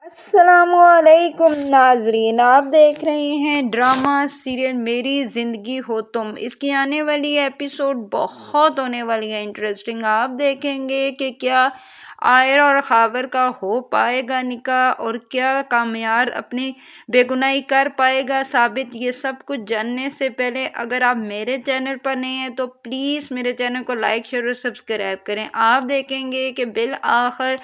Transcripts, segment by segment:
السلام ناظرین، آپ دیکھ رہے ہیں ڈرامہ سیریل میری زندگی ہو تم۔ اس کی آنے والی ایپیسوڈ بہت ہونے والی ہے انٹرسٹنگ۔ آپ دیکھیں گے کہ کیا عائرہ اور خاور کا ہو پائے گا نکاح، اور کیا کامیار اپنی بے گناہی کر پائے گا ثابت۔ یہ سب کچھ جاننے سے پہلے اگر آپ میرے چینل پر نہیں ہیں تو پلیز میرے چینل کو لائک شیئر اور سبسکرائب کریں۔ آپ دیکھیں گے کہ بالآخر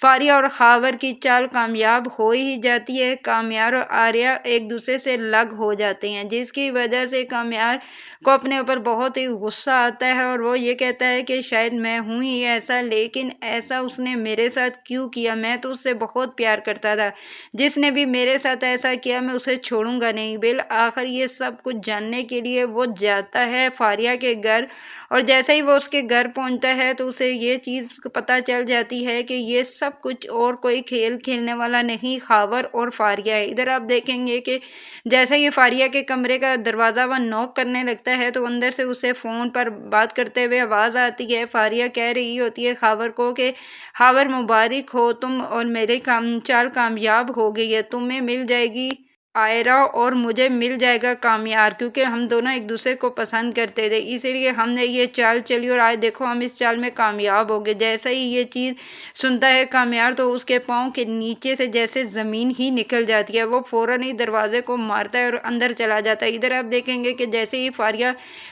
فاریہ اور خاور کی چال کامیاب ہو ہی جاتی ہے۔ کامیار اور عائرہ ایک دوسرے سے الگ ہو جاتے ہیں، جس کی وجہ سے کامیار کو اپنے اوپر بہت ہی غصہ آتا ہے، اور وہ یہ کہتا ہے کہ شاید میں ہوں ہی ایسا، لیکن ایسا اس نے میرے ساتھ کیوں کیا؟ میں تو اس سے بہت پیار کرتا تھا، جس نے بھی میرے ساتھ ایسا کیا میں اسے چھوڑوں گا نہیں۔ بالآخر یہ سب کچھ جاننے کے لیے وہ جاتا ہے فاریہ کے گھر، اور جیسے ہی وہ اس کے گھر پہنچتا ہے تو اسے یہ چیز پتہ چل جاتی ہے کہ یہ سب کچھ اور کوئی کھیل کھیلنے والا نہیں، خاور اور فاریہ ہے۔ ادھر آپ دیکھیں گے کہ جیسے ہی فاریہ کے کمرے کا دروازہ وہ نوک کرنے لگتا ہے تو اندر سے اسے فون پر بات کرتے ہوئے آواز آتی ہے۔ فاریہ کہہ رہی ہوتی ہے خاور کو کہ خاور مبارک ہو تم، اور میرے چال کامیاب ہو گئی ہے، تمہیں مل جائے گی عائرہ اور مجھے مل جائے گا کامیار، کیونکہ ہم دونوں ایک دوسرے کو پسند کرتے تھے، اسی لیے ہم نے یہ چال چلی اور آج دیکھو ہم اس چال میں کامیاب ہو گئے۔ جیسے ہی یہ چیز سنتا ہے کامیار تو اس کے پاؤں کے نیچے سے جیسے زمین ہی نکل جاتی ہے، وہ فوراً ہی دروازے کو مارتا ہے اور اندر چلا جاتا ہے۔ ادھر آپ دیکھیں گے کہ جیسے ہی فاریہ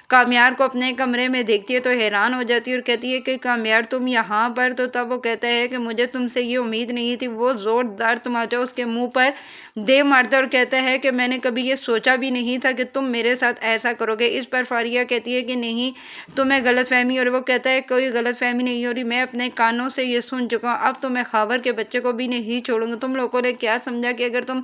کامیار کو اپنے کمرے میں دیکھتی ہے تو حیران ہو جاتی ہے اور کہتی ہے کہ کامیار تم یہاں پر؟ تو تب وہ کہتا ہے کہ مجھے تم سے یہ امید نہیں تھی۔ وہ زوردار تماچا اس کے منہ پر دے مارتا ہے اور کہتا ہے کہ میں نے کبھی یہ سوچا بھی نہیں تھا کہ تم میرے ساتھ ایسا کرو گے۔ اس پر فاریہ کہتی ہے کہ نہیں تمہیں غلط فہمی، اور وہ کہتا ہے کوئی غلط فہمی نہیں ہو رہی، میں اپنے کانوں سے یہ سن چکا ہوں، اب تو میں خاور کے بچے کو بھی نہیں چھوڑوں گا۔ تم لوگوں نے کیا سمجھا کہ اگر تم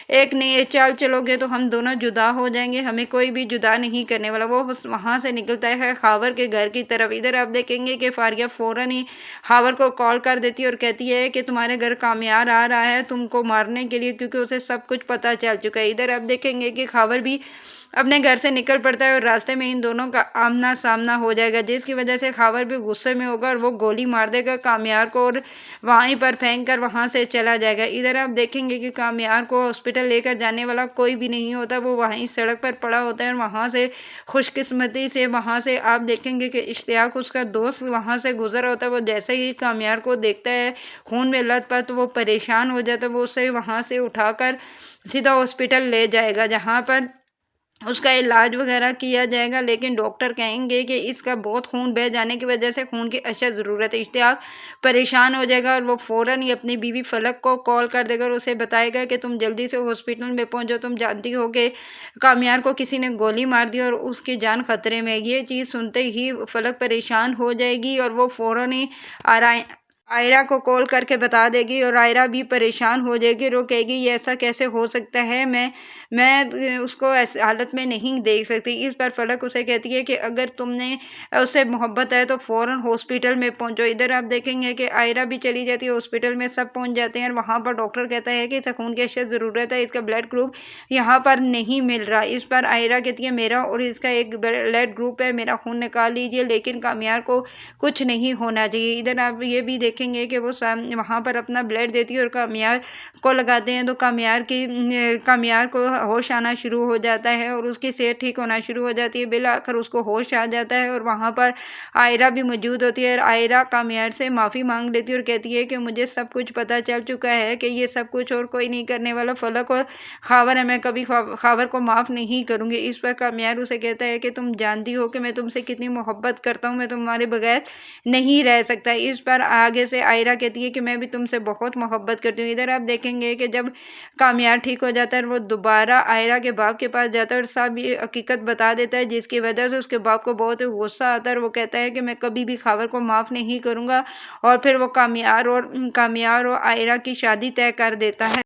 ایک نئی چال چلو گے تو ہم دونوں جدا ہو جائیں گے؟ ہمیں کوئی بھی جدا نہیں کرنے والا۔ وہ وہاں سے نکلتا ہے خاور کے گھر کی طرف۔ ادھر آپ دیکھیں گے کہ فاریہ فوراً ہی خاور کو کال کر دیتی ہے اور کہتی ہے کہ تمہارے گھر کامیار آ رہا ہے تم کو مارنے کے لیے، کیونکہ اسے سب کچھ پتہ چل چکا ہے۔ ادھر آپ دیکھیں گے کہ خاور بھی اپنے گھر سے نکل پڑتا ہے اور راستے میں ان دونوں کا آمنا سامنا ہو جائے گا، جس کی وجہ سے خاور بھی غصے میں ہوگا اور وہ گولی مار دے گا کامیار کو اور وہیں پر پھینک کر وہاں سے چلا جائے گا۔ ادھر آپ دیکھیں گے کہ کامیار کو ہاسپٹل لے کر جانے والا کوئی بھی نہیں ہوتا، وہ وہیں سڑک پر پڑا ہوتا ہے، اور وہاں سے خوش قسمتی سے وہاں سے آپ دیکھیں گے کہ اشتیاق اس کا دوست وہاں سے گزر ہوتا ہے۔ وہ جیسے ہی کامیار کو دیکھتا ہے خون میں لت پت وہ پریشان ہو جاتا ہے، وہ اسے وہاں سے اٹھا کر سیدھا ہاسپٹل لے جائے گا جہاں پر اس کا علاج وغیرہ کیا جائے گا، لیکن ڈاکٹر کہیں گے کہ اس کا بہت خون بہہ جانے کی وجہ سے خون کی اشد ضرورت ہے۔ اشتیاق پریشان ہو جائے گا اور وہ فوراً ہی اپنی بیوی فلک کو کال کر دے گا اور اسے بتائے گا کہ تم جلدی سے ہاسپٹل میں پہنچو، تم جانتی ہو کہ کامیار کو کسی نے گولی مار دی اور اس کی جان خطرے میں ہے۔ یہ چیز سنتے ہی فلک پریشان ہو جائے گی اور وہ فوراً ہی عائرہ کو کال کر کے بتا دے گی، اور عائرہ بھی پریشان ہو جائے گی اور وہ کہے گی یہ ایسا کیسے ہو سکتا ہے، میں اس کو ایسی حالت میں نہیں دیکھ سکتی۔ اس پر فلک اسے کہتی ہے کہ اگر تم نے اس سے محبت ہے تو فوراً ہاسپٹل میں پہنچو۔ ادھر آپ دیکھیں گے کہ عائرہ بھی چلی جاتی ہے ہاسپٹل میں، سب پہنچ جاتے ہیں اور وہاں پر ڈاکٹر کہتا ہے کہ اسے خون کی اشد ضرورت ہے، اس کا بلڈ گروپ یہاں پر نہیں مل رہا۔ اس پر عائرہ کہتی ہے میرا اور اس کا ایک بلڈ گروپ ہے، میرا خون نکال لیجیے، لیکن کامیار کو کچھ نہیں ہونا چاہیے۔ ادھر آپ یہ بھی دیکھیں گے کہ وہ وہاں پر اپنا بلڈ دیتی ہے اور کامیار کو لگاتے ہیں تو کامیار کو ہوش آنا شروع ہو جاتا ہے اور اس کی صحت ٹھیک ہونا شروع ہو جاتی ہے۔ بالآخر اس کو ہوش آ جاتا ہے اور وہاں پر عائرہ بھی موجود ہوتی ہے، اور عائرہ کامیار سے معافی مانگ لیتی ہے اور کہتی ہے کہ مجھے سب کچھ پتہ چل چکا ہے کہ یہ سب کچھ اور کوئی نہیں کرنے والا، فلک اور خاور ہے، میں کبھی خاور کو معاف نہیں کروں گی۔ اس پر کامیار اسے کہتا ہے کہ تم جانتی ہو کہ میں تم سے کتنی محبت کرتا ہوں، میں تمہارے بغیر نہیں رہ سکتا۔ اس پر آگے سے عائرہ کہتی ہے کہ میں بھی تم سے بہت محبت کرتی ہوں۔ ادھر آپ دیکھیں گے کہ جب کامیار ٹھیک ہو جاتا ہے وہ دوبارہ عائرہ کے باپ کے پاس جاتا ہے اور سب حقیقت بتا دیتا ہے، جس کی وجہ سے اس کے باپ کو بہت غصہ آتا ہے اور وہ کہتا ہے کہ میں کبھی بھی خاور کو معاف نہیں کروں گا، اور پھر وہ کامیار اور عائرہ کی شادی طے کر دیتا ہے۔